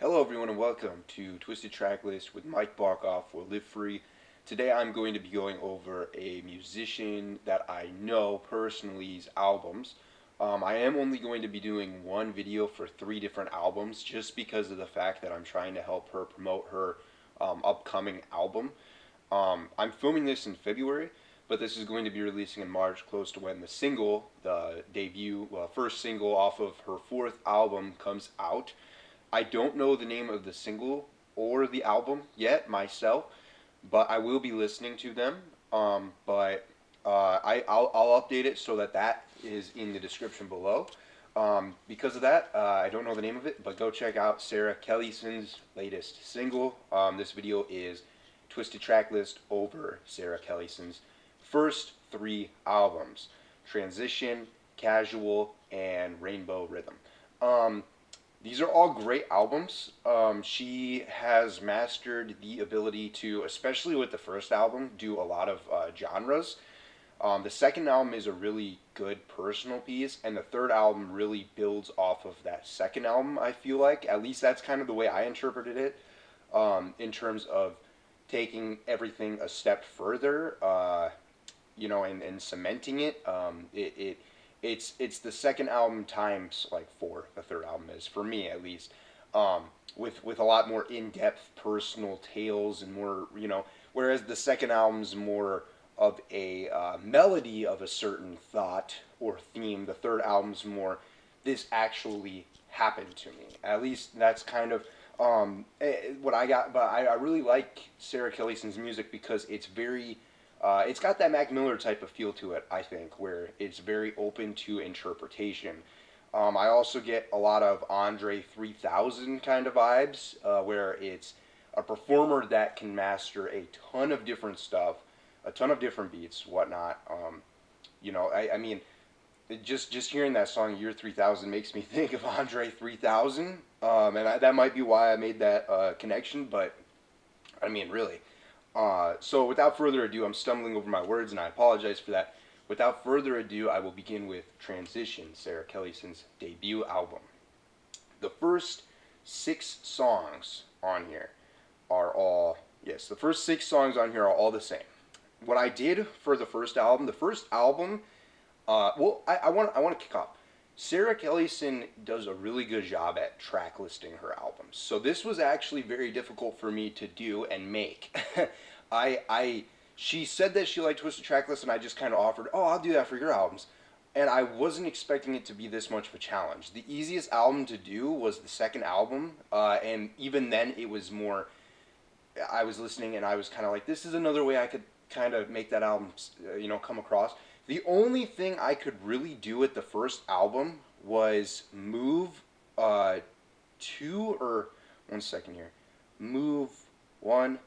Hello everyone and welcome to Twisted Tracklists with Mike Barkoff for Live Free. Today I'm going to be going over a musician that I know personally's albums. I am only going to be doing one video for three different albums just because of the fact that I'm trying to help her promote her upcoming album. I'm filming this in February, but this is going to be releasing in March, close to when the single, the debut, first single off of her fourth album comes out. I don't know the name of the single or the album yet myself, but I will be listening to them. I'll update it so that that is in the description below. Because of that, I don't know the name of it, but go check out Sarah Kellysen's latest single. This video is Twisted Tracklist over Sarah Kellysen's first three albums: Transition, Casual, and Rainbow Rhythm. Um, these are all great albums. She has mastered the ability to, especially with the first album, do a lot of genres. The second album is a really good personal piece, and the third album really builds off of that second album, I feel like. At least that's kind of the way I interpreted it, in terms of taking everything a step further, and cementing it. It's the second album times like four. The third album is, for me at least, with a lot more in depth personal tales and more, whereas the second album's more of a melody of a certain thought or theme. The third album's more, this actually happened to me. At least that's kind of what I got. But I really like Sarah Kellysen's music because it's got that Mac Miller type of feel to it, I think, where it's very open to interpretation. I also get a lot of Andre 3000 kind of vibes, where it's a performer that can master a ton of different stuff, a ton of different beats, whatnot. I mean, just hearing that song "Year 3000" makes me think of Andre 3000, that might be why I made that connection. But I mean, really. So without further ado, I'm stumbling over my words, and I apologize for that. Without further ado, I will begin with Transition, Sarah Kellysen's debut album. The first six songs on here are all, yes, the first six songs on here are all the same. What I did for the first album, I want to kick off. Sarah Kellysen does a really good job at track listing her albums. So this was actually very difficult for me to do and make. I she said that she liked Twisted Tracklist, and I just kind of offered, "Oh, I'll do that for your albums." And I wasn't expecting it to be this much of a challenge. The easiest album to do was the second album, and even then it was more, I was listening and I was kind of like, this is another way I could kind of make that album, come across. The only thing I could really do with the first album was move two or one second here, move one,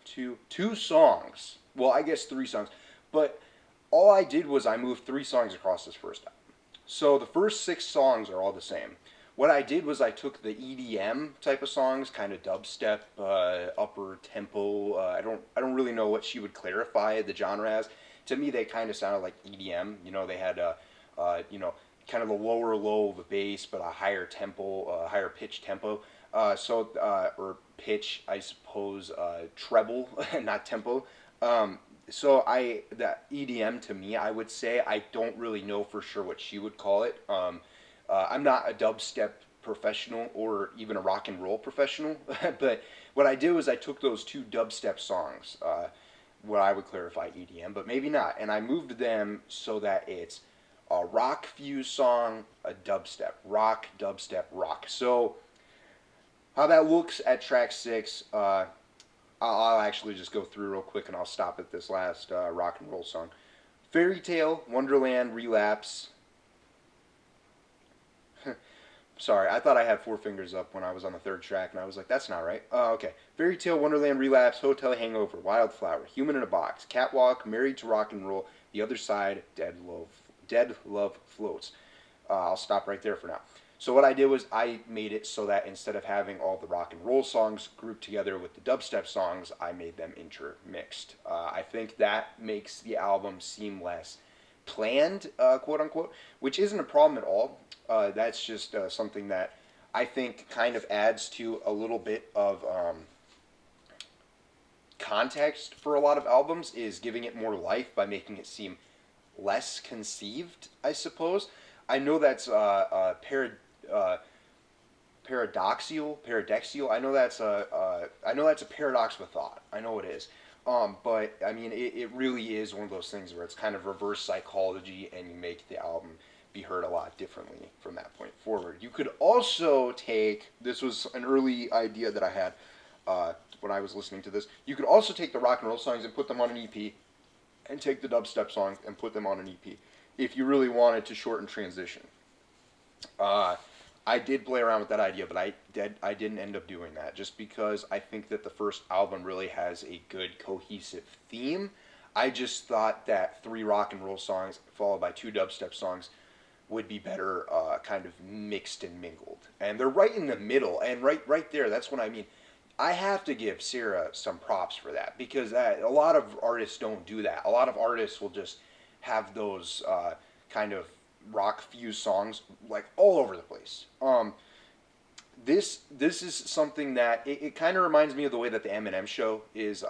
two songs. Well, I guess three songs, but all I did was I moved three songs across this first album. So the first six songs are all the same. What I did was I took the EDM type of songs, kind of dubstep, upper tempo. I don't really know what she would clarify the genre as. To me, they kind of sounded like EDM. They had kind of a lower low of a bass, but a higher tempo, higher pitch tempo. Or pitch, I suppose, treble, not tempo. That EDM to me, I would say, I don't really know for sure what she would call it. I'm not a dubstep professional or even a rock and roll professional, but what I did was I took those two dubstep songs, what I would clarify EDM, but maybe not, and I moved them so that it's a rock fuse song, a dubstep, rock, dubstep, rock. So how that looks at track six, I'll actually just go through real quick and I'll stop at this last rock and roll song. Fairy Tale, Wonderland, Relapse. Sorry, I thought I had four fingers up when I was on the third track, and I was like, that's not right. Oh, okay. Fairy Tale, Wonderland, Relapse, Hotel Hangover, Wildflower, Human in a Box, Catwalk, Married to Rock and Roll, The Other Side, Dead Love Floats. I'll stop right there for now. So what I did was I made it so that instead of having all the rock and roll songs grouped together with the dubstep songs, I made them intermixed. I think that makes the album seem less planned, quote unquote, which isn't a problem at all. That's just something that I think kind of adds to a little bit of context for a lot of albums, is giving it more life by making it seem less conceived, I suppose. I know that's uh, paradoxical. I know that's a paradox of a thought. I know it is. But I mean, it really is one of those things where it's kind of reverse psychology, and you make the album be heard a lot differently from that point forward. You could also take, this was an early idea that I had when I was listening to this. You could also take the rock and roll songs and put them on an EP, and take the dubstep songs and put them on an EP, if you really wanted to shorten transition. Uh, I did play around with that idea, but I didn't end up doing that, just because I think that the first album really has a good cohesive theme. I just thought that 3 rock and roll songs followed by 2 dubstep songs would be better, kind of mixed and mingled. And they're right in the middle, and right there, that's what I mean. I have to give Sarah some props for that, because a lot of artists don't do that. A lot of artists will just have those kind of rock fused songs like all over the place. This is something that it kind of reminds me of the way that the Eminem show is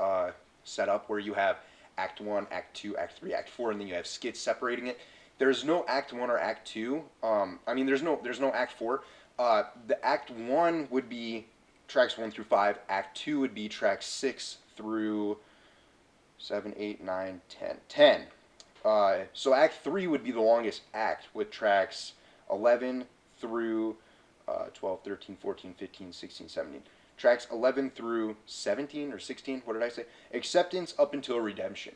set up, where you have Act 1, Act 2, Act 3, Act 4, and then you have skits separating it. There's no Act 1 or Act 2. I mean, there's no Act 4. The Act 1 would be tracks 1 through 5. Act 2 would be tracks 6 through 7, 8, 9, 10. 10. So Act 3 would be the longest act, with tracks 11 through 12, 13, 14, 15, 16, 17. Tracks 11 through 17 or 16, what did I say? Acceptance up until Redemption.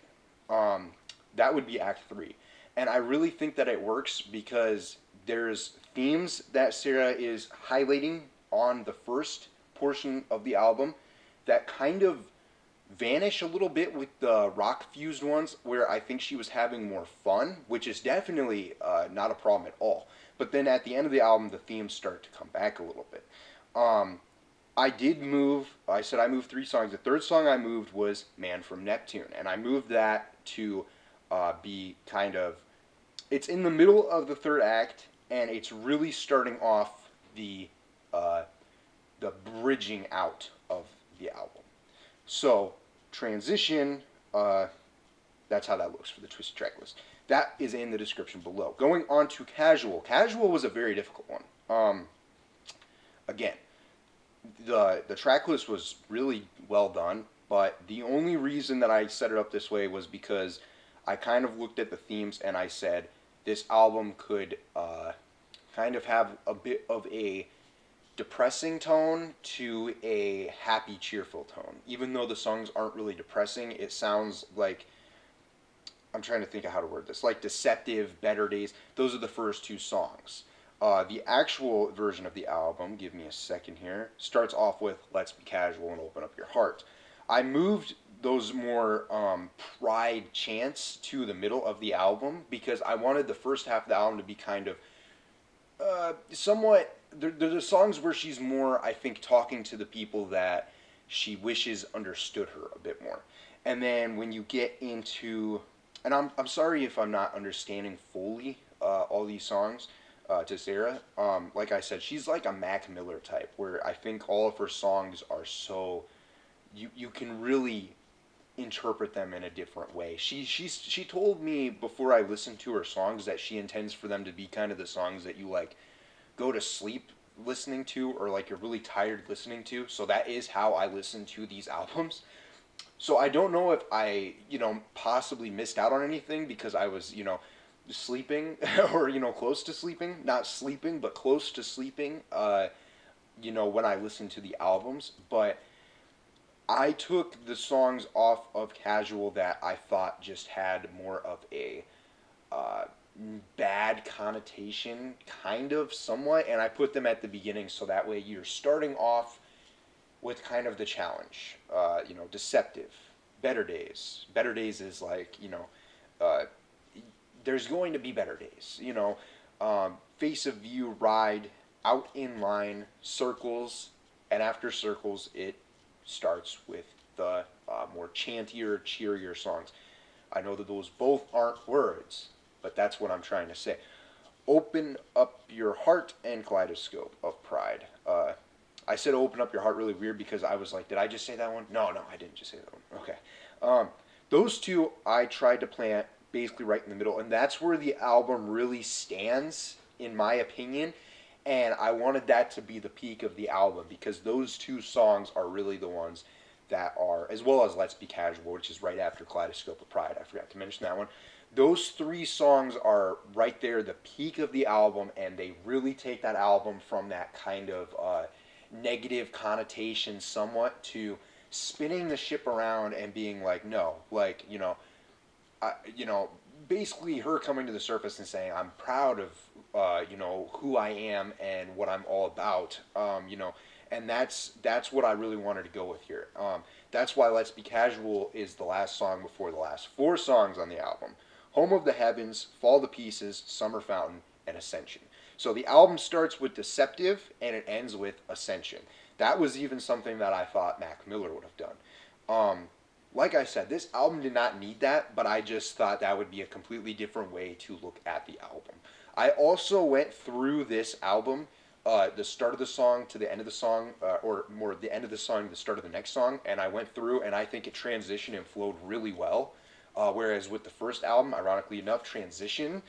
That would be Act 3. And I really think that it works because there's themes that Sarah is highlighting on the first portion of the album that kind of vanish a little bit with the rock fused ones, where I think she was having more fun, which is definitely not a problem at all. But then at the end of the album, the themes start to come back a little bit. I said I moved 3 songs. The third song I moved was Man from Neptune, and I moved that to be kind of, it's in the middle of the third act, and it's really starting off uh, the bridging out of the album. So, transition, that's how that looks for the Twisted Tracklist. That is in the description below. Going on to Casual. Casual was a very difficult one. Again, the track list was really well done, but the only reason that I set it up this way was because I kind of looked at the themes and I said this album could kind of have a bit of a depressing tone to a happy, cheerful tone. Even though the songs aren't really depressing, it sounds like, I'm trying to think of how to word this, like Deceptive, Better Days. Those are the first 2 songs. The actual version of the album, give me a second here, starts off with Let's Be Casual and Open Up Your Heart. I moved those more pride chants to the middle of the album because I wanted the first half of the album to be kind of somewhat, they're the songs where she's more, I think, talking to the people that she wishes understood her a bit more. And then when you get into, and I'm sorry if I'm not understanding fully all these songs to Sarah. Like I said, she's like a Mac Miller type, where I think all of her songs are so, you can really interpret them in a different way. She told me before I listened to her songs that she intends for them to be kind of the songs that you like go to sleep listening to, or like you're really tired listening to. So that is how I listen to these albums. So I don't know if I, possibly missed out on anything because I was, sleeping or, close to sleeping. Not sleeping, but close to sleeping, when I listened to the albums. But I took the songs off of Casual that I thought just had more of a bad connotation, kind of, somewhat, and I put them at the beginning so that way you're starting off with kind of the challenge. Deceptive, Better Days. Better Days is like, there's going to be better days. Face of View, Ride, Out in Line, Circles, and after Circles, it starts with the more chantier, cheerier songs. I know that those both aren't words, but that's what I'm trying to say. Open Up Your Heart and Kaleidoscope of Pride. I said "Open Up Your Heart" really weird because I was like, did I just say that one? No, I didn't just say that one. Okay. Those two I tried to plant basically right in the middle, and that's where the album really stands, in my opinion. And I wanted that to be the peak of the album because those two songs are really the ones that are, as well as "Let's Be Casual," which is right after "Kaleidoscope of Pride." I forgot to mention that one. Those three songs are right there, the peak of the album, and they really take that album from that kind of negative connotation somewhat to spinning the ship around and being like, no, like, basically her coming to the surface and saying, I'm proud of, who I am and what I'm all about, and that's what I really wanted to go with here. That's why "Let's Be Casual" is the last song before the last four songs on the album: "Home of the Heavens," "Fall to Pieces," "Summer Fountain," and "Ascension." So the album starts with "Deceptive" and it ends with "Ascension." That was even something that I thought Mac Miller would have done. Like I said, this album did not need that, but I just thought that would be a completely different way to look at the album. I also went through this album, the start of the song to the end of the song, or more the end of the song to the start of the next song, and I went through and I think it transitioned and flowed really well. Whereas with the first album, ironically enough, transition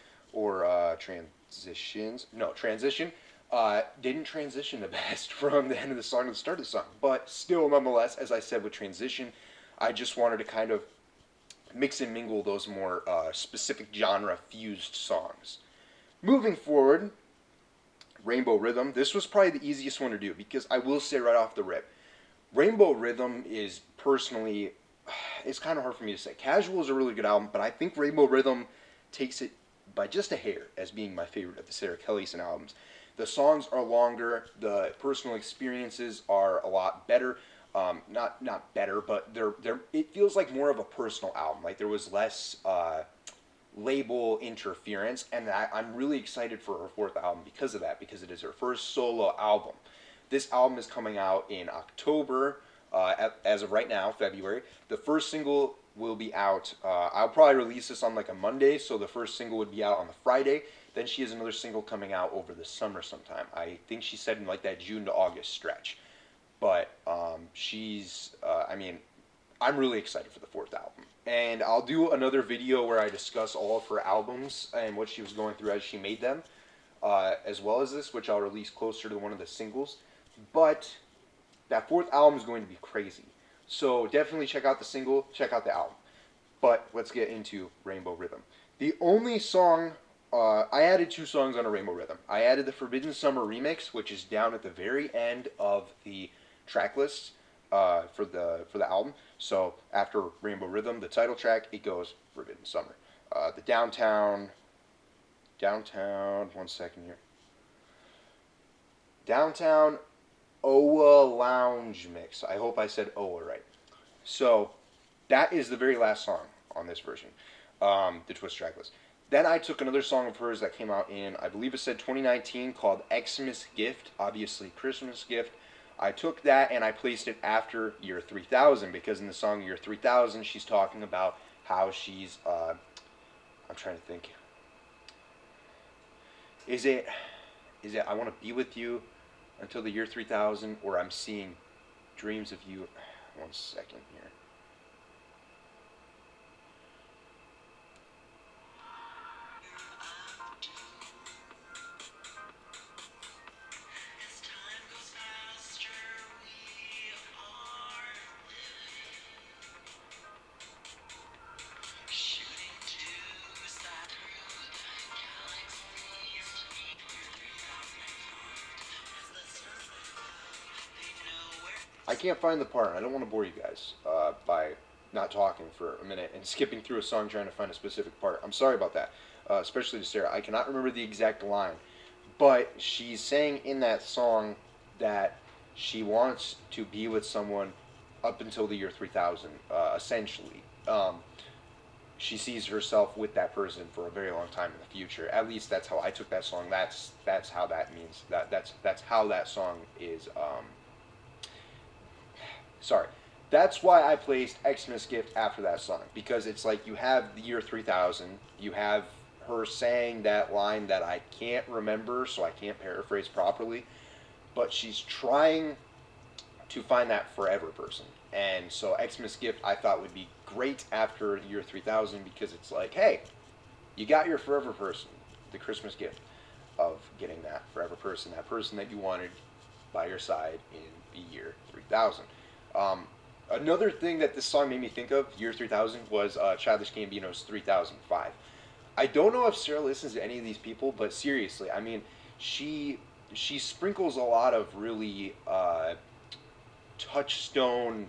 didn't transition the best from the end of the song to the start of the song. But still, nonetheless, as I said with transition, I just wanted to kind of mix and mingle those more specific genre fused songs. Moving forward, Rainbow Rhythm. This was probably the easiest one to do because I will say right off the rip, Rainbow Rhythm is personally, it's kind of hard for me to say. Casual is a really good album, but I think Rainbow Rhythm takes it by just a hair as being my favorite of the Sarah Kellysen albums. The songs are longer, the personal experiences are a lot better. Not better, but they're. It feels like more of a personal album. Like there was less label interference, and I'm really excited for her fourth album because of that. Because it is her first solo album. This album is coming out in October. As of right now, February. The first single will be out. I'll probably release this on like a Monday, so the first single would be out on the Friday. Then she has another single coming out over the summer sometime. I think she said in like that June to August stretch. But I'm really excited for the fourth album. And I'll do another video where I discuss all of her albums and what she was going through as she made them, as well as this, which I'll release closer to one of the singles. But that fourth album is going to be crazy. So definitely check out the single, check out the album. But let's get into Rainbow Rhythm. The only song, I added two songs on a Rainbow Rhythm. I added the Forbidden Summer remix, which is down at the very end of the track list for the album. So after Rainbow Rhythm, the title track, it goes Forbidden Summer. The downtown, one second here. Downtown Oa Lounge mix. I hope I said Oa right. So that is the very last song on this version, the Twisted Tracklist. Then I took another song of hers that came out in, I believe it said 2019, called Xmas Gift, obviously Christmas Gift. I took that and I placed it after Year 3000 because in the song Year 3000 she's talking about how she's, I'm trying to think. Is it I want to be with you until the year 3000, or I'm seeing dreams of you? One second here. I can't find the part. I don't want to bore you guys by not talking for a minute and skipping through a song trying to find a specific part. I'm sorry about that, especially to Sarah. I cannot remember the exact line, but she's saying in that song that she wants to be with someone up until the year 3000, essentially. She sees herself with that person for a very long time in the future. At least that's how I took that song. That's how that means that's how that song is. Sorry. That's why I placed Xmas Gift after that song. Because it's like you have the year 3000, you have her saying that line that I can't remember, so I can't paraphrase properly. but she's trying to find that forever person. And so Xmas Gift I thought would be great after year 3000 because it's like, hey, you got your forever person, the Christmas gift of getting that forever person, that person that you wanted by your side in the year 3000. Another thing that this song made me think of, year 3000, was Childish Gambino's 3005. I don't know if Sarah listens to any of these people, but seriously, I mean, she she sprinkles a lot of really touchstone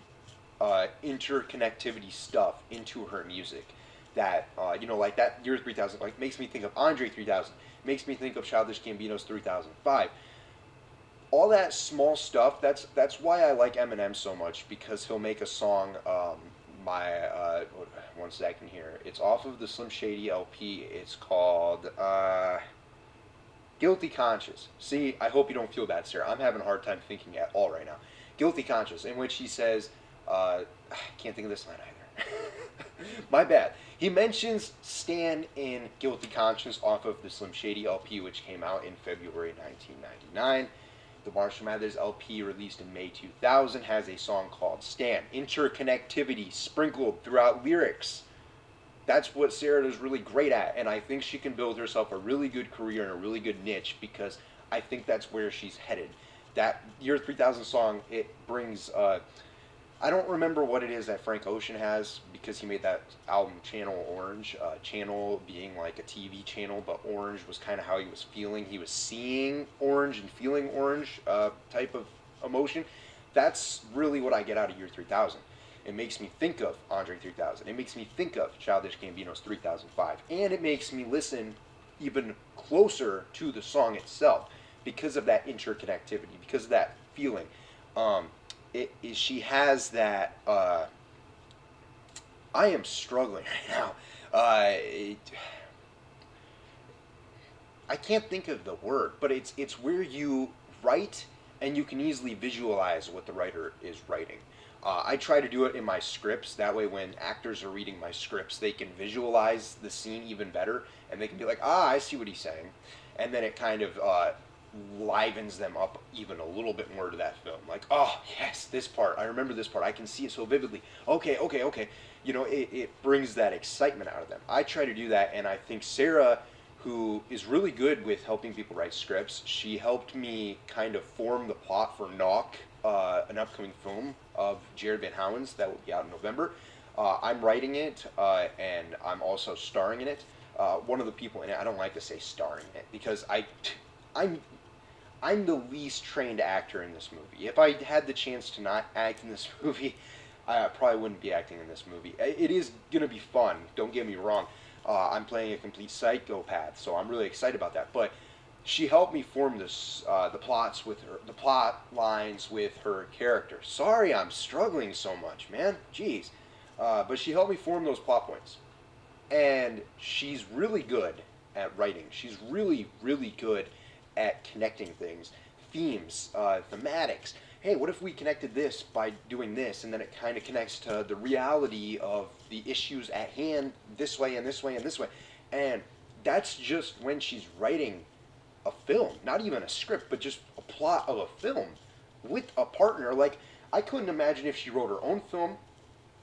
interconnectivity stuff into her music that like that year 3000 like makes me think of Andre 3000, makes me think of Childish Gambino's 3005. All that small stuff, that's why I like Eminem so much, because he'll make a song, my one second here, it's off of the Slim Shady LP, it's called Guilty Conscious. See, I hope you don't feel bad, Sarah, I'm having a hard time thinking at all right now. Guilty Conscious, in which he says, I can't think of this line either. My bad. He mentions Stan in Guilty Conscience off of the Slim Shady LP, which came out in February 1999. The Marshall Mathers LP, released in May 2000, has a song called Stan. Interconnectivity sprinkled throughout lyrics. That's what Sarah is really great at, and I think she can build herself a really good career and a really good niche, because I think that's where she's headed. That year 3000 song, it brings I don't remember what it is that Frank Ocean has, because he made that album Channel Orange. Channel being like a TV channel, but orange was kind of how he was feeling. He was seeing orange and feeling orange type of emotion. That's really what I get out of year 3000. It makes me think of Andre 3000. It makes me think of Childish Gambino's 3005. And it makes me listen even closer to the song itself because of that interconnectivity, because of that feeling. She has that. I am struggling right now. I can't think of the word, but it's where you write and you can easily visualize what the writer is writing. I try to do it in my scripts. That way, when actors are reading my scripts, they can visualize the scene even better, and they can be like, I see what he's saying. And then it kind of livens them up even a little bit more to that film. Like, oh, yes, this part. I remember this part. I can see it so vividly. Okay. It brings that excitement out of them. I try to do that, and I think Sarah, who is really good with helping people write scripts, she helped me kind of form the plot for Knock, an upcoming film of Jared Van Houwen's that will be out in November. I'm writing it, and I'm also starring in it. One of the people in it, I don't like to say starring in it, because I'm the least trained actor in this movie. If I had the chance to not act in this movie, I probably wouldn't be acting in this movie. It is going to be fun, don't get me wrong. I'm playing a complete psychopath, so I'm really excited about that. But she helped me form this, the plot lines with her character. Sorry, I'm struggling so much, man. Jeez. But she helped me form those plot points. And she's really good at writing. She's really, really good at connecting things, themes, thematics. Hey, what if we connected this by doing this, and then it kind of connects to the reality of the issues at hand this way and this way and this way. And that's just when she's writing a film, not even a script, but just a plot of a film with a partner. Like, I couldn't imagine if she wrote her own film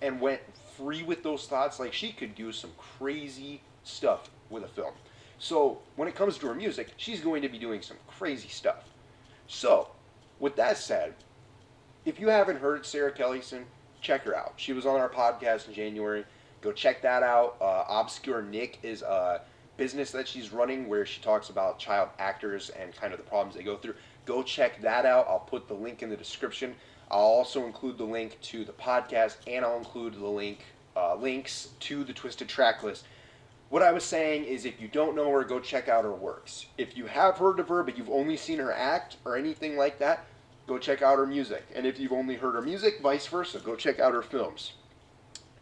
and went free with those thoughts. Like, she could do some crazy stuff with a film. So when it comes to her music, she's going to be doing some crazy stuff. So, with that said, if you haven't heard Sarah Kellysen, check her out. She was on our podcast in January. Go check that out. Obscure Nick is a business that she's running where she talks about child actors and kind of the problems they go through. Go check that out. I'll put the link in the description. I'll also include the link to the podcast, and I'll include the links to the Twisted Tracklist. What I was saying is, if you don't know her, go check out her works. If you have heard of her, but you've only seen her act or anything like that, go check out her music. And if you've only heard her music, vice versa, go check out her films.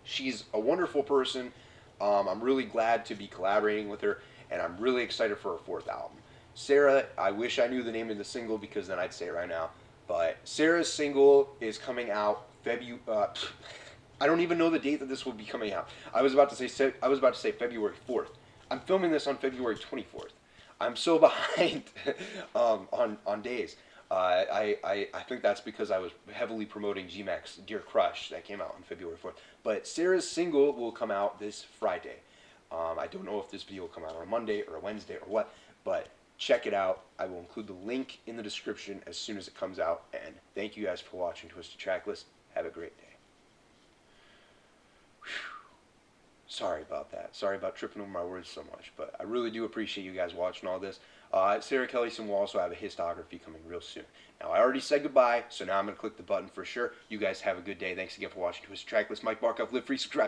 She's a wonderful person. I'm really glad to be collaborating with her, and I'm really excited for her fourth album. Sarah, I wish I knew the name of the single, because then I'd say it right now. But Sarah's single is coming out I don't even know the date that this will be coming out. I was about to say February 4th. I'm filming this on February 24th. I'm so behind on days. I think that's because I was heavily promoting G-Max Dear Crush that came out on February 4th. But Sarah's single will come out this Friday. I don't know if this video will come out on a Monday or a Wednesday or what, but check it out. I will include the link in the description as soon as it comes out. And thank you guys for watching Twisted Tracklist. Have a great day. Whew. Sorry about that. Sorry about tripping over my words so much, but I really do appreciate you guys watching all this. Sarah Kellysen will also have a histography coming real soon. Now, I already said goodbye, so now I'm going to click the button for sure. You guys have a good day. Thanks again for watching Twisted Tracklist. Mike Barkoff, live free, subscribe.